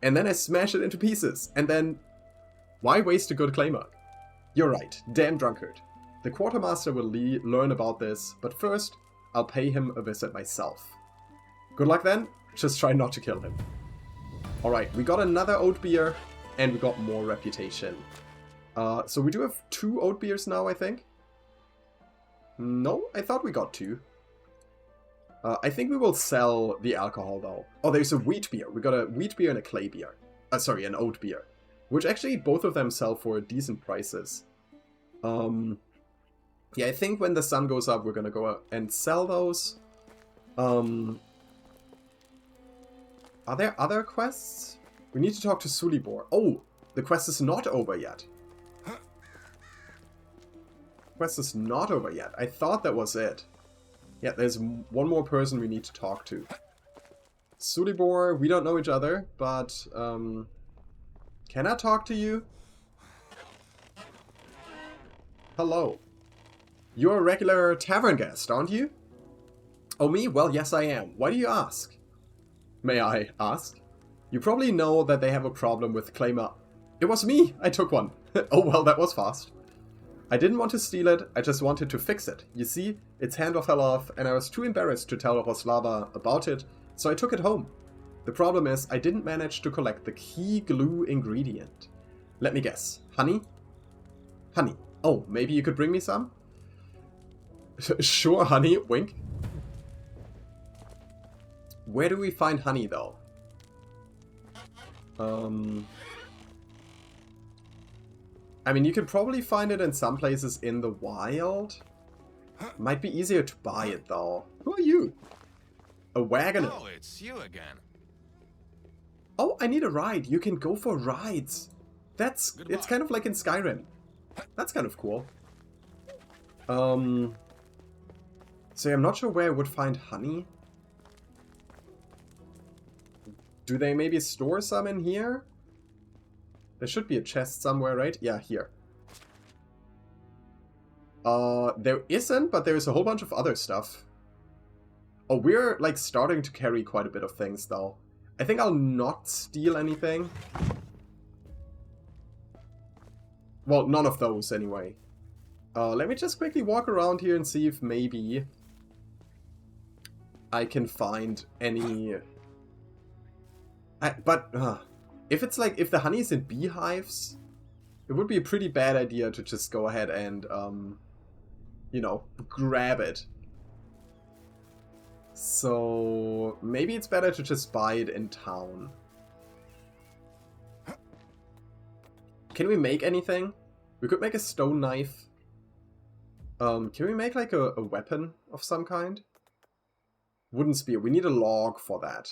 And then I smash it into pieces. And then... Why waste a good clay mug? You're right. Damn drunkard. The quartermaster will learn about this, but first, I'll pay him a visit myself. Good luck then. Just try not to kill him. Alright, we got another oat beer, and we got more reputation. So we do have 2 oat beers now, I think. No, I thought we got 2. I think we will sell the alcohol, though. Oh, there's a wheat beer. We got a wheat beer and a clay beer. Sorry, an oat beer. Which actually, both of them sell for decent prices. Yeah, I think when the sun goes up, we're gonna go out and sell those. Are there other quests? We need to talk to Sulibor. Oh, the quest is not over yet. Quest is not over yet. I thought that was it. Yeah, there's one more person we need to talk to. Sulibor, we don't know each other, but can I talk to you? Hello. You're a regular tavern guest, aren't you? Oh, me? Well, yes, I am. Why do you ask? May I ask? You probably know that they have a problem with claimer. It was me! I took one. Oh, well, that was fast. I didn't want to steal it, I just wanted to fix it. You see, its handle fell off, and I was too embarrassed to tell Roslava about it, so I took it home. The problem is, I didn't manage to collect the key glue ingredient. Let me guess. Honey? Honey. Oh, maybe you could bring me some? Sure, honey. Wink. Where do we find honey, though? I mean, you can probably find it in some places in the wild. Might be easier to buy it, though. Who are you? A wagoner. Oh, it's you again. Oh, I need a ride. You can go for rides. It's Goodbye. kind of like in Skyrim. That's kind of cool. So I'm not sure where I would find honey. Do they maybe store some in here? There should be a chest somewhere, right? Yeah, here. There isn't, but there's a whole bunch of other stuff. Oh, we're, like, starting to carry quite a bit of things, though. I think I'll not steal anything. Well, none of those, anyway. Let me just quickly walk around here and see if maybe I can find any... if it's like, if the honey is in beehives, it would be a pretty bad idea to just go ahead and, you know, grab it. So maybe it's better to just buy it in town. Can we make anything? We could make a stone knife. Can we make like a weapon of some kind? Wooden spear. We need a log for that.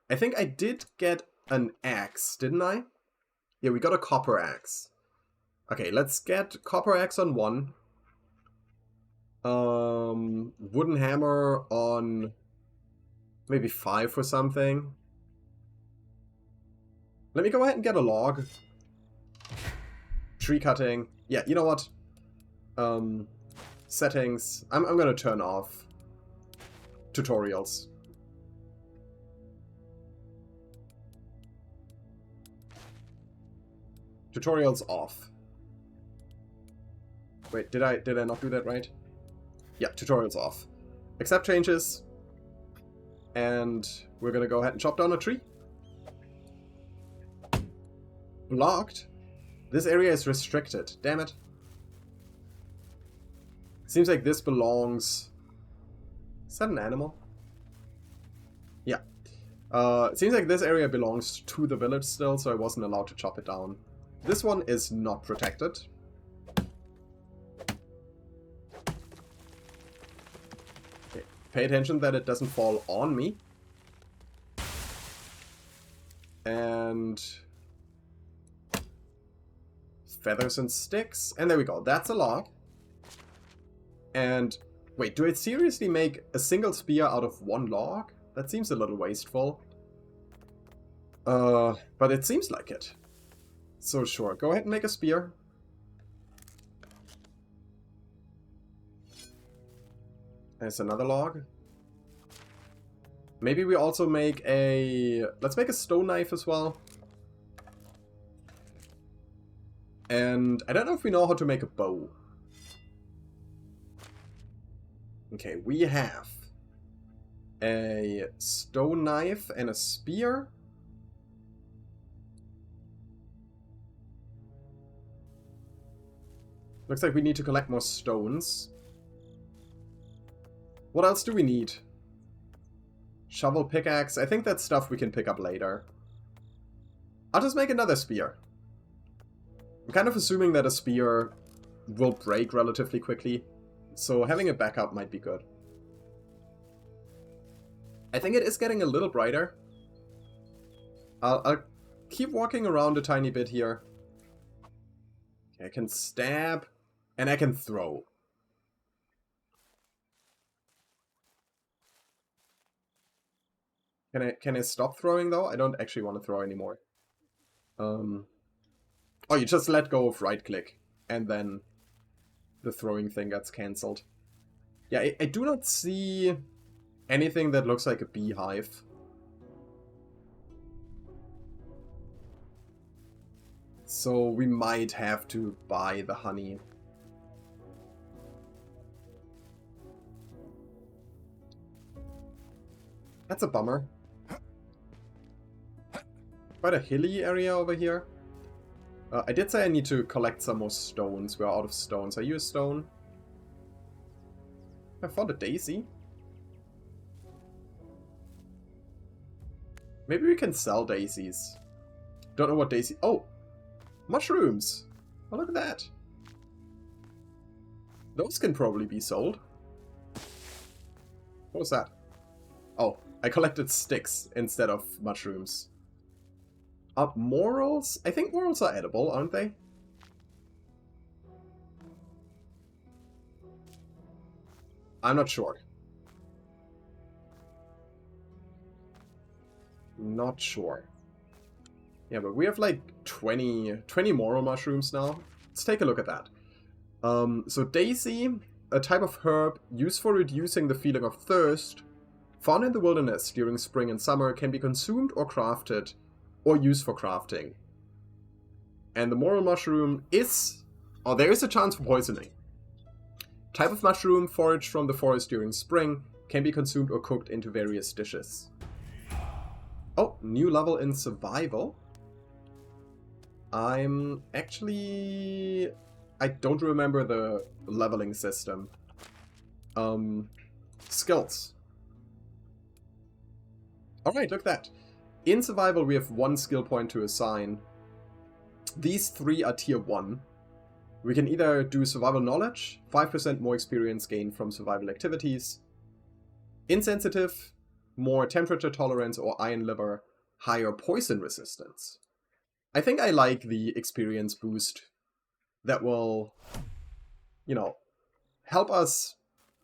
I think I did get an axe, didn't I? Yeah, we got a copper axe. Okay, let's get copper axe on 1. Wooden hammer on maybe 5 for something. Let me go ahead and get a log. Tree cutting. Yeah, you know what? Settings. I'm gonna turn off tutorials. Tutorials off. Wait, did I not do that right? Yeah, tutorials off. Accept changes. And we're gonna go ahead and chop down a tree. Blocked? This area is restricted. Damn it. Seems like this belongs... Is that an animal? Yeah. It seems like this area belongs to the village still, so I wasn't allowed to chop it down. This one is not protected. Okay. Pay attention that it doesn't fall on me. And... feathers and sticks. And there we go. That's a log. And wait, do I seriously make a single spear out of one log? That seems a little wasteful. But it seems like it. So sure, go ahead and make a spear. There's another log. Maybe we also make a... Let's make a stone knife as well. And I don't know if we know how to make a bow. Okay, we have a stone knife and a spear. Looks like we need to collect more stones. What else do we need? Shovel, pickaxe. I think that's stuff we can pick up later. I'll just make another spear. I'm kind of assuming that a spear will break relatively quickly, so having a backup might be good. I think it is getting a little brighter. I'll keep walking around a tiny bit here. Okay, I can stab, and I can throw. Can I stop throwing though? I don't actually want to throw anymore. Oh, you just let go of right click and then the throwing thing gets cancelled. Yeah, I do not see anything that looks like a beehive. So we might have to buy the honey. That's a bummer. Quite a hilly area over here. I did say I need to collect some more stones. We're out of stones. Are you a stone? I found a daisy. Maybe we can sell daisies. Don't know what daisy... Oh! Mushrooms! Oh, look at that. Those can probably be sold. What was that? Oh, I collected sticks instead of mushrooms. Morals? I think morals are edible, aren't they? I'm not sure. Not sure. Yeah, but we have like 20 moral mushrooms now. Let's take a look at that. So daisy, a type of herb used for reducing the feeling of thirst, found in the wilderness during spring and summer, can be consumed or crafted, or used for crafting. And the moral mushroom is... Oh, there is a chance for poisoning. Type of mushroom foraged from the forest during spring, can be consumed or cooked into various dishes. Oh, new level in survival. I'm actually... I don't remember the leveling system. Skills. Alright, look at that. In survival we have 1 skill point to assign. These 3 are tier 1. We can either do survival knowledge, 5% more experience gained from survival activities. Insensitive, more temperature tolerance, or iron liver, higher poison resistance. I think I like the experience boost that will, you know, help us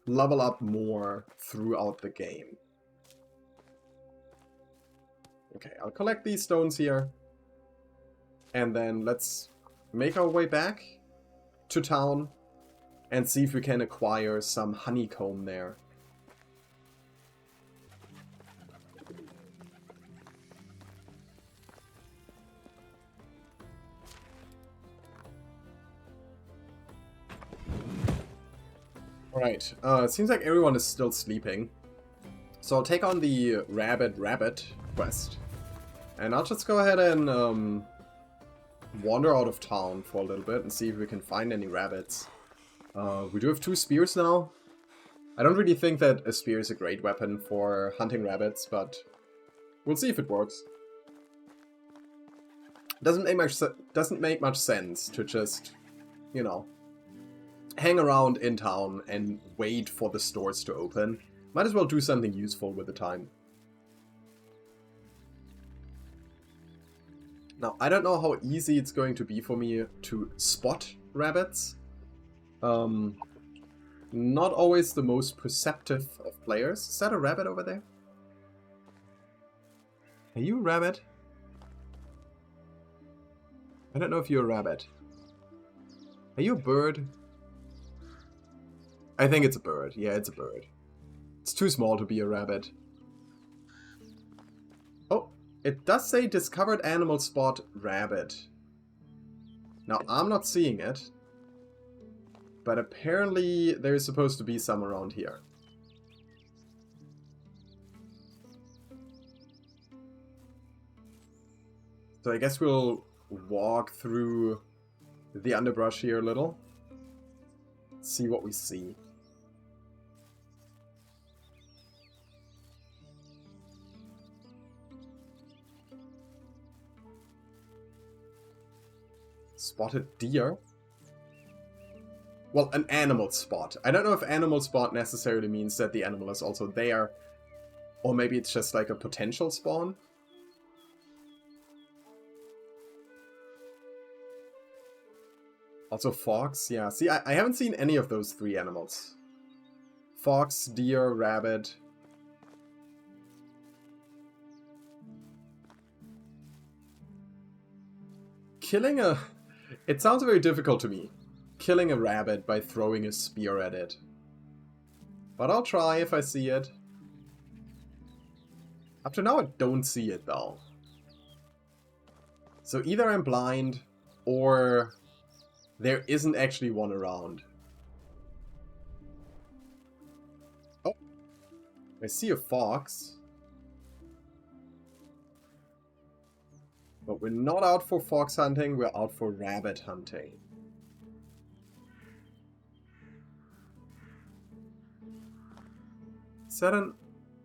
level up more throughout the game. Okay, I'll collect these stones here. And then let's make our way back to town and see if we can acquire some honeycomb there. Alright, it seems like everyone is still sleeping. So I'll take on the rabbit quest. And I'll just go ahead and wander out of town for a little bit and see if we can find any rabbits. We do have 2 spears now. I don't really think that a spear is a great weapon for hunting rabbits, but we'll see if it works. Doesn't make much sense to just, you know, hang around in town and wait for the stores to open. Might as well do something useful with the time. Now, I don't know how easy it's going to be for me to spot rabbits. Not always the most perceptive of players. Is that a rabbit over there? Are you a rabbit? I don't know if you're a rabbit. Are you a bird? I think it's a bird. Yeah, it's a bird. It's too small to be a rabbit. Oh, it does say discovered animal spot rabbit. Now, I'm not seeing it. But apparently there's supposed to be some around here. So I guess we'll walk through the underbrush here a little. See what we see. Spotted deer? Well, an animal spot. I don't know if animal spot necessarily means that the animal is also there. Or maybe it's just like a potential spawn. Also fox, yeah. See, I haven't seen any of those three animals. Fox, deer, rabbit. Killing a... It sounds very difficult to me. Killing a rabbit by throwing a spear at it. But I'll try if I see it. Up to now I don't see it though. So either I'm blind or there isn't actually one around. Oh, I see a fox. But we're not out for fox hunting, we're out for rabbit hunting. Is that an...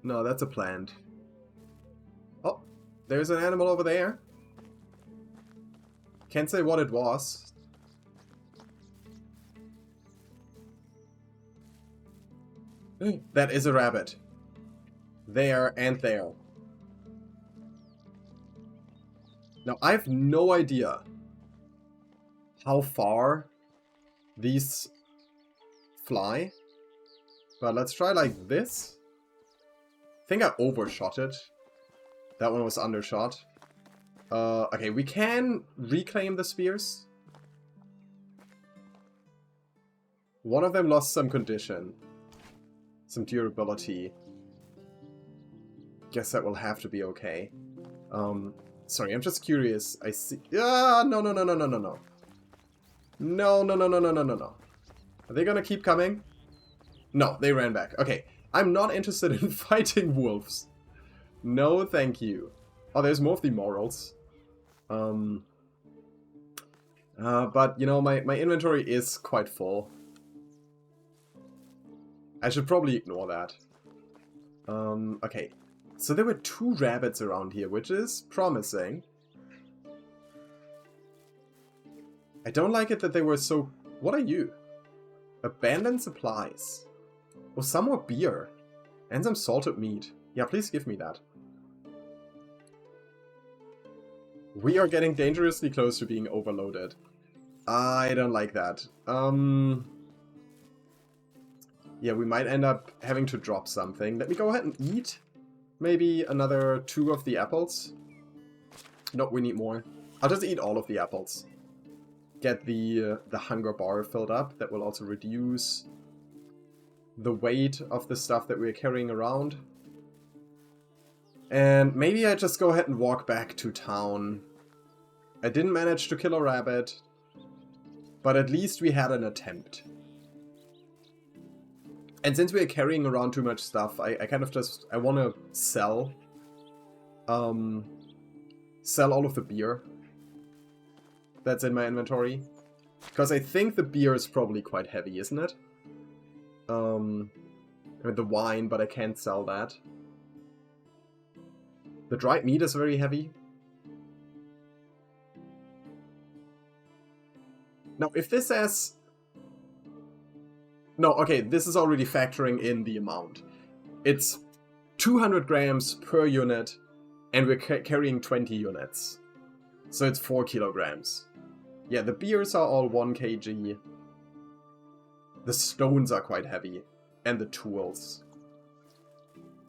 No, that's a plant. Oh, there's an animal over there. Can't say what it was. That is a rabbit. There and there. Now, I have no idea how far these fly. But let's try like this. I think I overshot it. That one was undershot. Okay, we can reclaim the spears. One of them lost some condition. Some durability. Guess that will have to be okay. Sorry, I'm just curious. I see... Ah, no. No. Are they gonna keep coming? No, they ran back. Okay, I'm not interested in fighting wolves. No, thank you. Oh, there's more of the morals. But, you know, my inventory is quite full. I should probably ignore that. Okay. So there were 2 rabbits around here, which is promising. I don't like it that they were so... What are you? Abandoned supplies. Oh, some more beer. And some salted meat. Yeah, please give me that. We are getting dangerously close to being overloaded. I don't like that. Yeah, we might end up having to drop something. Let me go ahead and eat. Maybe another 2 of the apples. No, we need more. I'll just eat all of the apples. Get the hunger bar filled up. That will also reduce the weight of the stuff that we're carrying around. And maybe I just go ahead and walk back to town. I didn't manage to kill a rabbit, but at least we had an attempt. And since we're carrying around too much stuff, I kind of just... I want to sell. Sell all of the beer that's in my inventory. Because I think the beer is probably quite heavy, isn't it? I mean, the wine, but I can't sell that. The dried meat is very heavy. Now, if this says... No, okay, this is already factoring in the amount. It's 200 grams per unit, and we're carrying 20 units. So it's 4 kilograms. Yeah, the beers are all 1 kg. The stones are quite heavy. And the tools.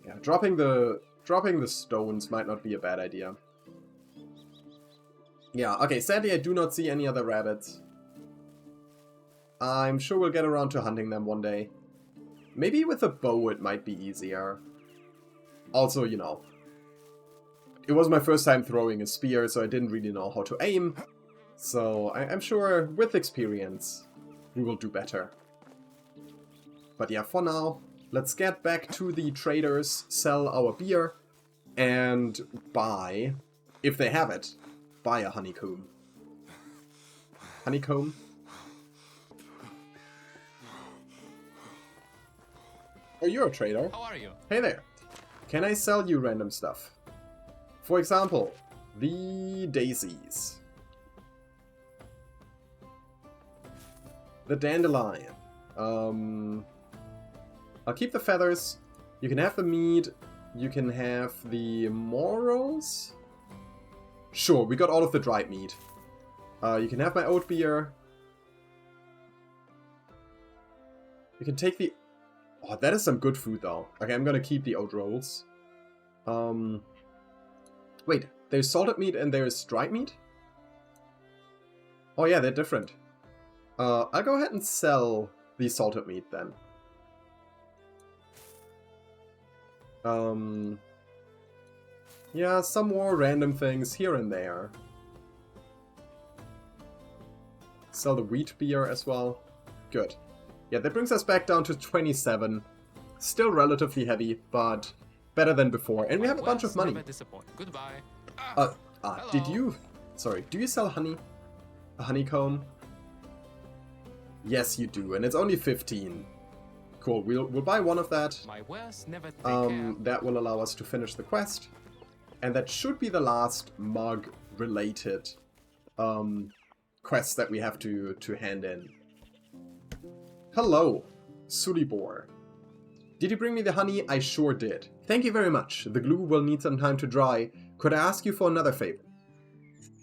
Yeah, dropping the stones might not be a bad idea. Yeah, okay, sadly I do not see any other rabbits. I'm sure we'll get around to hunting them one day. Maybe with a bow it might be easier. Also, you know, it was my first time throwing a spear, so I didn't really know how to aim. So I'm sure with experience we will do better. But yeah, for now, let's get back to the traders, sell our beer, and buy, if they have it, buy a honeycomb. Honeycomb? Oh, you're a trader. How are you? Hey there. Can I sell you random stuff? For example, the daisies. The dandelion. I'll keep the feathers. You can have the meat. You can have the morels. Sure, we got all of the dried meat. You can have my oat beer. You can take the... Oh, that is some good food, though. Okay, I'm gonna keep the oat rolls. Wait, there's salted meat and there's dried meat? Oh yeah, they're different. I'll go ahead and sell the salted meat, then. Yeah, some more random things here and there. Sell the wheat beer as well. Good. Yeah, that brings us back down to 27. Still relatively heavy, but better than before. And we have a bunch of money. Goodbye. Did you... Sorry, do you sell honey? A honeycomb? Yes, you do, and it's only 15. Cool, we'll buy one of that. My wares never take care. That will allow us to finish the quest. And that should be the last mug-related quest that we have to hand in. Hello, Sulibor. Did you bring me the honey? I sure did. Thank you very much. The glue will need some time to dry. Could I ask you for another favor?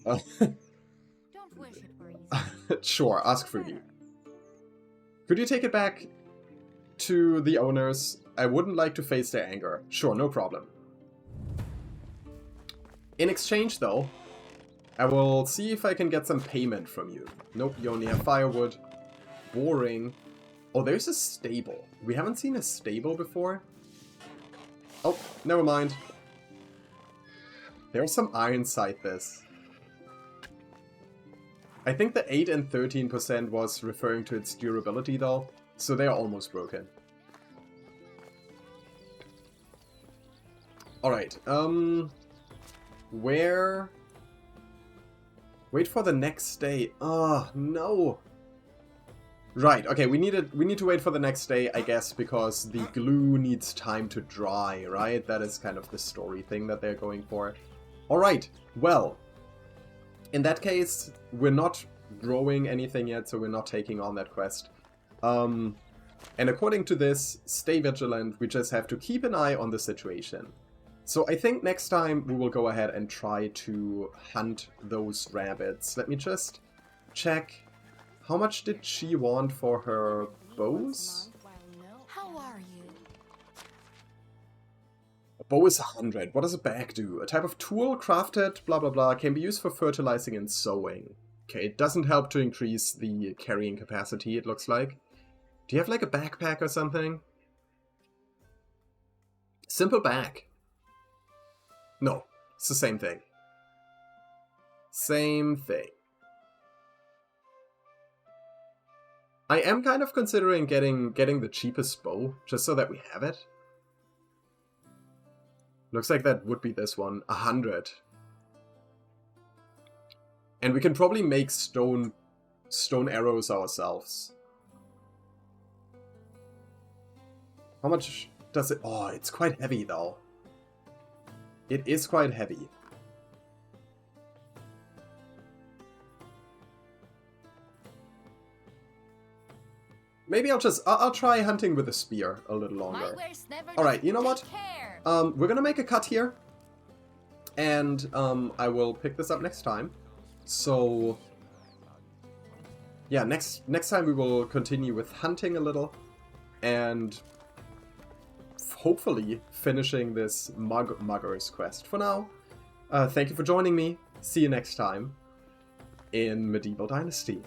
Don't wish it were easy. Sure, ask freely. Could you take it back to the owners? I wouldn't like to face their anger. Sure, no problem. In exchange, though, I will see if I can get some payment from you. Nope, you only have firewood. Boring. Oh, there's a stable. We haven't seen a stable before. Oh, never mind. There's some iron inside this. I think the 8 and 13% was referring to its durability, though, so they are almost broken. Alright, where... Wait for the next day. Oh, no! Right, okay, we need to wait for the next day, I guess, because the glue needs time to dry, right? That is kind of the story thing that they're going for. Alright, well, in that case, we're not growing anything yet, so we're not taking on that quest. And according to this, stay vigilant, we just have to keep an eye on the situation. So I think next time we will go ahead and try to hunt those rabbits. Let me just check. How much did she want for her bows? How are you? A bow is 100. What does a bag do? A type of tool crafted, blah blah blah, can be used for fertilizing and sowing. Okay, it doesn't help to increase the carrying capacity, it looks like. Do you have like a backpack or something? Simple bag. No, it's the same thing. Same thing. I am kind of considering getting the cheapest bow, just so that we have it. Looks like that would be this one, 100. And we can probably make stone arrows ourselves. How much does it... Oh, it's quite heavy though. It is quite heavy. Maybe I'll try hunting with a spear a little longer. Alright, you know what? We're gonna make a cut here. And I will pick this up next time. So yeah, next time we will continue with hunting a little, and hopefully finishing this Mugger's quest. For now, thank you for joining me. See you next time in Medieval Dynasty.